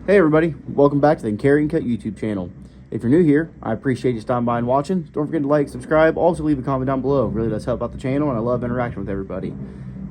Hey everybody, welcome back to the Carryandcut YouTube channel. If you're new here, I appreciate you stopping by and watching. Don't forget to like, subscribe, also leave a comment down below. It really does help out the channel and I love interacting with everybody.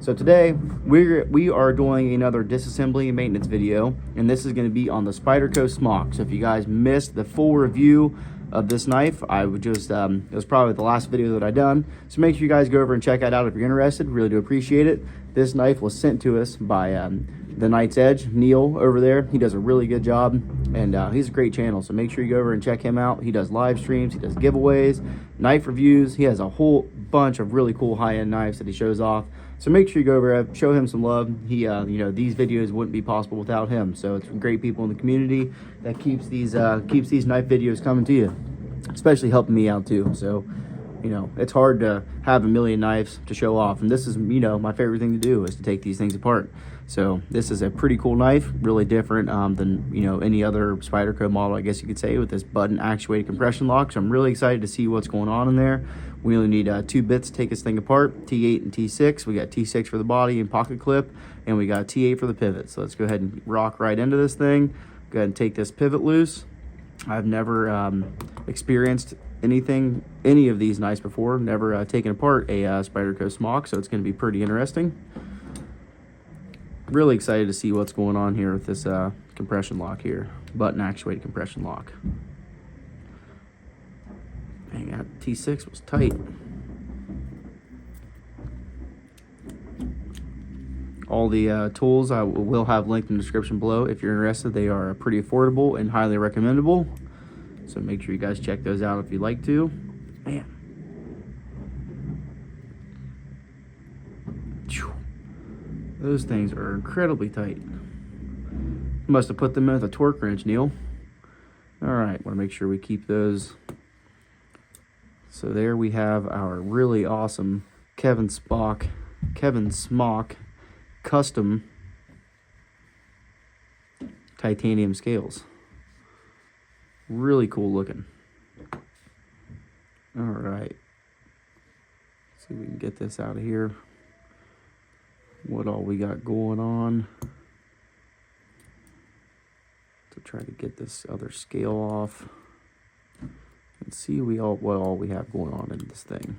So today, we are doing another disassembly and maintenance video, and this is going to be on the Spyderco smock. So if you guys missed the full review of this knife, I would just, it was probably the last video that I done. So make sure you guys go over and check that out if you're interested. Really do appreciate it. This knife was sent to us by the Knight's Edge, Neil over there. He does a really good job, and he's a great channel, so make sure you go over and check him out. He does live streams, he does giveaways, knife reviews. He has a whole bunch of really cool high-end knives that he shows off, so make sure you go over and show him some love. He you know, these videos wouldn't be possible without him, so it's great people in the community that keeps these knife videos coming to you, especially helping me out too. So you know, it's hard to have a million knives to show off, and this is, you know, my favorite thing to do is to take these things apart. So this is a pretty cool knife, really different than, you know, any other Spyderco model, I guess you could say, with this button actuated compression lock. So I'm really excited to see what's going on in there. We only need 2 bits to take this thing apart, T8 and T6. We got T6 for the body and pocket clip, and we got T8 for the pivot. So let's go ahead and rock right into this thing. Go ahead and take this pivot loose. I've never experienced any of these knives before, never taken apart a Spyderco smock, so it's going to be pretty interesting. Really excited to see what's going on here with this compression lock here, button actuated compression lock. Dang, that T6 was tight. All the tools I will have linked in the description below. If you're interested, they are pretty affordable and highly recommendable. So make sure you guys check those out if you'd like to. Man. Those things are incredibly tight. Must have put them in with a torque wrench, Neil. Alright, want to make sure we keep those. So there we have our really awesome Kevin Smock custom titanium scales. Really cool looking. All right, see if we can get this out of here. What all we got going on to try to get this other scale off and see what all we have going on in this thing.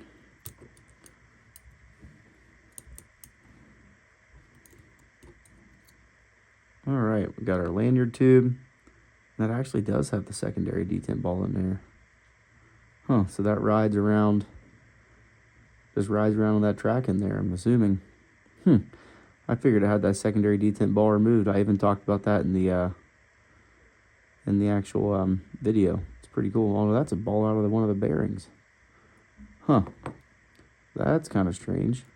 All right, we got our lanyard tube. That actually does have the secondary detent ball in there. Huh, so that rides around, just rides around on that track in there, I'm assuming. I figured I had that secondary detent ball removed. I even talked about that in the actual video. It's pretty cool. Oh, that's a ball out of one of the bearings. Huh, that's kind of strange.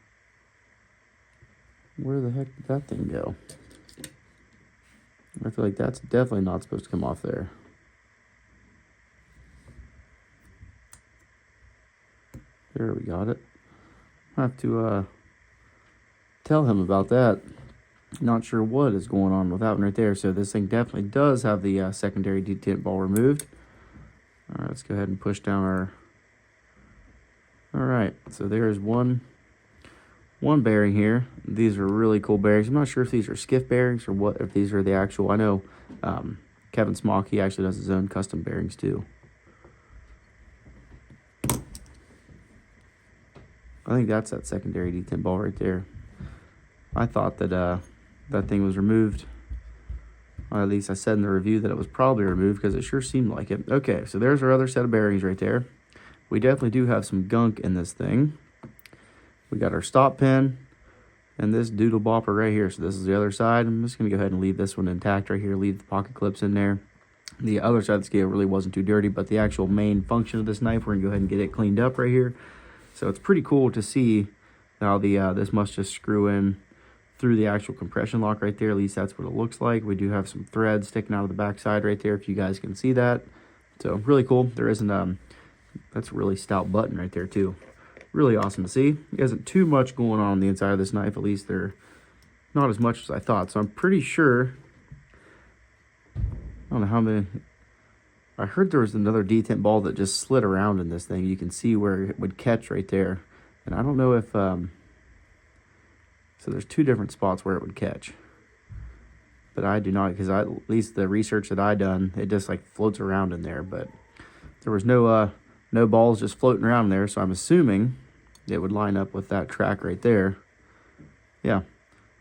Where the heck did that thing go? I feel like that's definitely not supposed to come off there. There, we got it. I have to tell him about that. Not sure what is going on with that one right there. So this thing definitely does have the secondary detent ball removed. All right, let's go ahead and push down our... All right, so there's one bearing here. These are really cool bearings. I'm not sure if these are skiff bearings or what, if these are the actual... I know Kevin Smock, he actually does his own custom bearings too. I think that's that secondary detent ball right there. I thought that that thing was removed. Or at least I said in the review that it was probably removed because it sure seemed like it. Okay, so there's our other set of bearings right there. We definitely do have some gunk in this thing. We got our stop pin and this doodle bopper right here. So this is the other side. I'm just going to go ahead and leave this one intact right here. Leave the pocket clips in there. The other side of the scale really wasn't too dirty, but the actual main function of this knife, we're going to go ahead and get it cleaned up right here. So it's pretty cool to see how the this must just screw in through the actual compression lock right there. At least that's what it looks like. We do have some threads sticking out of the back side right there, if you guys can see that. So really cool. There isn't that's a really stout button right there too. Really awesome to see. There isn't too much going on the inside of this knife. At least they're not as much as I thought. So I'm pretty sure, I don't know how many, I heard there was another detent ball that just slid around in this thing. You can see where it would catch right there. And I don't know if, so there's two different spots where it would catch. but I do not, because at least the research that I done, it just like floats around in there. But there was no balls just floating around in there, so I'm assuming it would line up with that track right there. Yeah,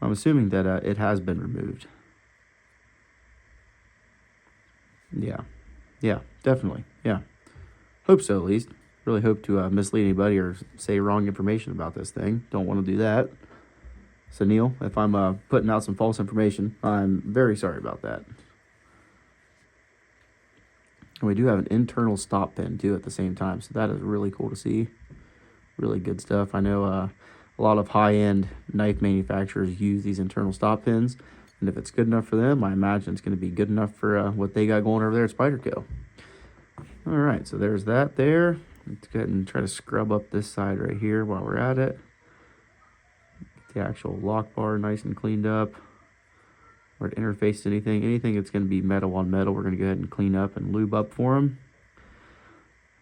I'm assuming that it has been removed. Yeah, definitely. Yeah, hope so at least. Really hope to mislead anybody or say wrong information about this thing. Don't want to do that. So Neil, if I'm putting out some false information, I'm very sorry about that. And we do have an internal stop pin too at the same time, so that is really cool to see. Really good stuff. I know a lot of high-end knife manufacturers use these internal stop pins, and if it's good enough for them, I imagine it's going to be good enough for what they got going over there at Spyderco. All right, so there's that there. Let's go ahead and try to scrub up this side right here while we're at it. Get the actual lock bar nice and cleaned up. Or to interface to anything that's going to be metal on metal, we're going to go ahead and clean up and lube up for him.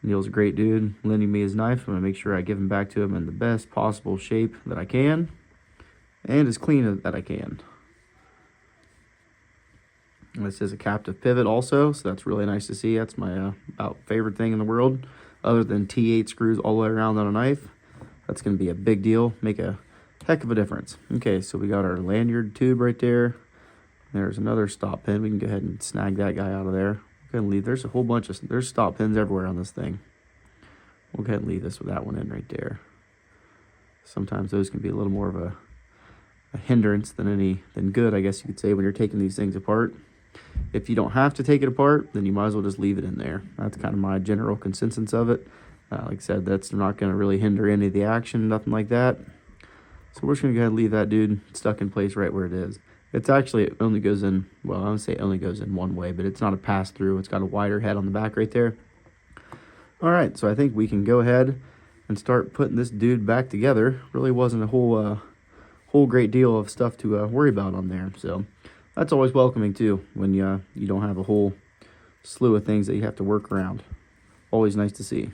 Neil's a great dude, lending me his knife. I'm going to make sure I give him back to him in the best possible shape that I can, and as clean as I can. This is a captive pivot also, so that's really nice to see. That's my about favorite thing in the world, other than T8 screws all the way around on a knife. That's going to be a big deal, make a heck of a difference. Okay, so we got our lanyard tube right there. There's another stop pin. We can go ahead and snag that guy out of there. Go ahead and leave. There's a whole bunch of, there's stop pins everywhere on this thing. We'll go ahead and leave this with that one in right there. Sometimes those can be a little more of a hindrance than good, I guess you could say, when you're taking these things apart. If you don't have to take it apart, then you might as well just leave it in there. That's kind of my general consensus of it. Like I said, that's not going to really hinder any of the action, nothing like that. So we're just going to go ahead and leave that dude stuck in place right where it is. It's actually, it only goes in, well, I don't say it only goes in one way, but it's not a pass-through. It's got a wider head on the back right there. All right, so I think we can go ahead and start putting this dude back together. Really wasn't a whole great deal of stuff to worry about on there. So that's always welcoming too, when you don't have a whole slew of things that you have to work around. Always nice to see.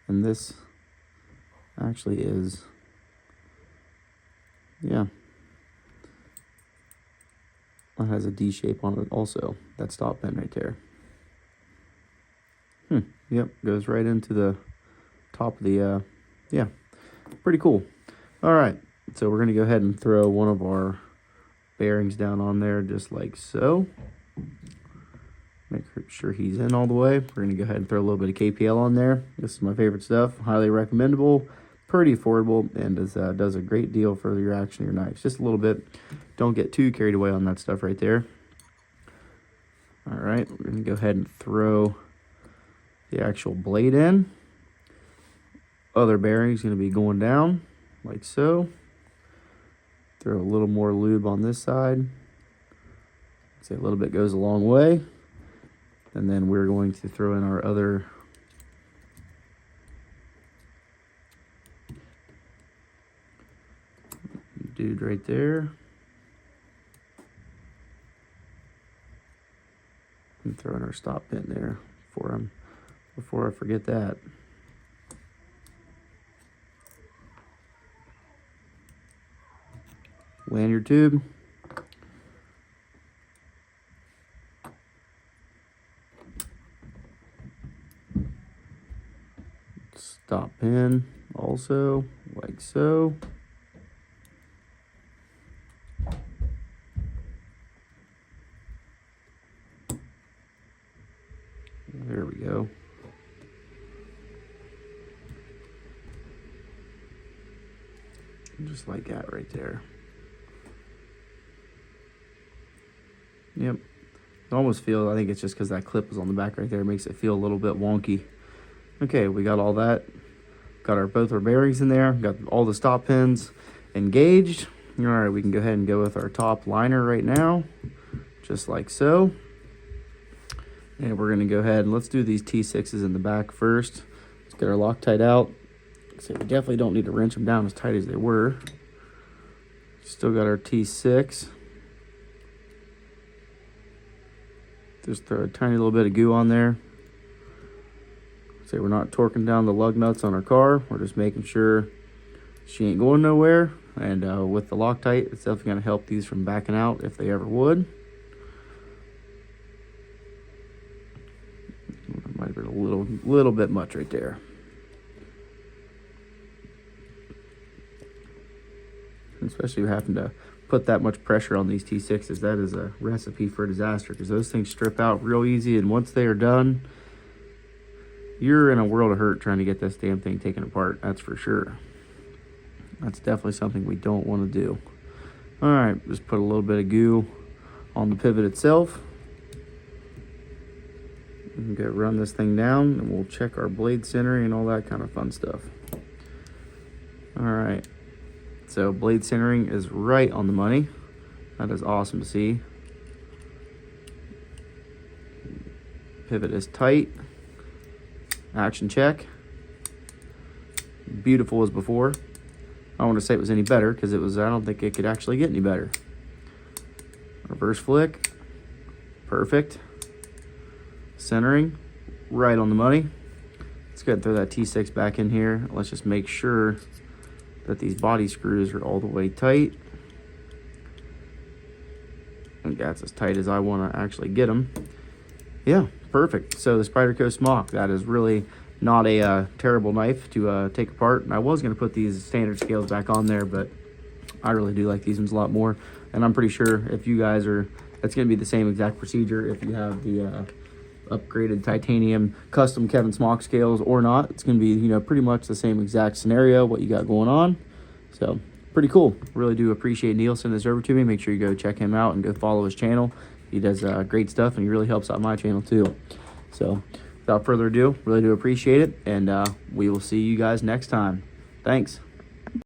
And this actually is, yeah, it has a D shape on it also, that stop pin right there. Yep, goes right into the top of the, yeah, pretty cool. All right, so we're gonna go ahead and throw one of our bearings down on there just like so. Make sure he's in all the way. We're gonna go ahead and throw a little bit of KPL on there. This is my favorite stuff, highly recommendable, pretty affordable, and does a great deal for your action of your knives. Just a little bit. Don't get too carried away on that stuff right there. All right, we're gonna go ahead and throw the actual blade in. Other bearing's gonna be going down like so. Throw a little more lube on this side. Say a little bit goes a long way. And then we're going to throw in our other dude right there. And throw in our stop pin there for him before I forget that. Lanyard tube. Stop pin also, like so. There we go. Just like that right there. Yep. I almost feel, I think it's just because that clip is on the back right there, it makes it feel a little bit wonky. Okay, we got all that. Got both our bearings in there. Got all the stop pins engaged. All right, we can go ahead and go with our top liner right now, just like so. And we're gonna go ahead and let's do these T6s in the back first. Let's get our Locktite out. So we definitely don't need to wrench them down as tight as they were. Still got our T6. Just throw a tiny little bit of goo on there. So we're not torquing down the lug nuts on our car. We're just making sure She ain't going nowhere, and with the Locktite, it's definitely going to help these from backing out if they ever would. Might have been a little bit much right there. Especially having to put that much pressure on these T6s, that is a recipe for disaster, because those things strip out real easy, and once they are done, you're in a world of hurt trying to get this damn thing taken apart. That's for sure. That's definitely something we don't want to do. All right, just put a little bit of goo on the pivot itself. And go run this thing down, and we'll check our blade centering and all that kind of fun stuff. All right, so blade centering is right on the money. That is awesome to see. Pivot is tight. Action check. Beautiful as before. I don't want to say it was any better, because it was. I don't think it could actually get any better. Reverse flick. Perfect. Centering, right on the money. Let's go ahead and throw that T6 back in here. Let's just make sure that these body screws are all the way tight. And that's as tight as I want to actually get them. Yeah, perfect. So the Spyderco smock, that is really not a terrible knife to take apart. And I was going to put these standard scales back on there, but I really do like these ones a lot more. And I'm pretty sure if you guys are, that's going to be the same exact procedure if you have the upgraded titanium custom Kevin smock scales or not. It's going to be, you know, pretty much the same exact scenario, what you got going on. So pretty cool. Really do appreciate Neil sending this over to me. Make sure you go check him out and go follow his channel. He does great stuff, and he really helps out my channel too. So without further ado, really do appreciate it, and we will see you guys next time. Thanks.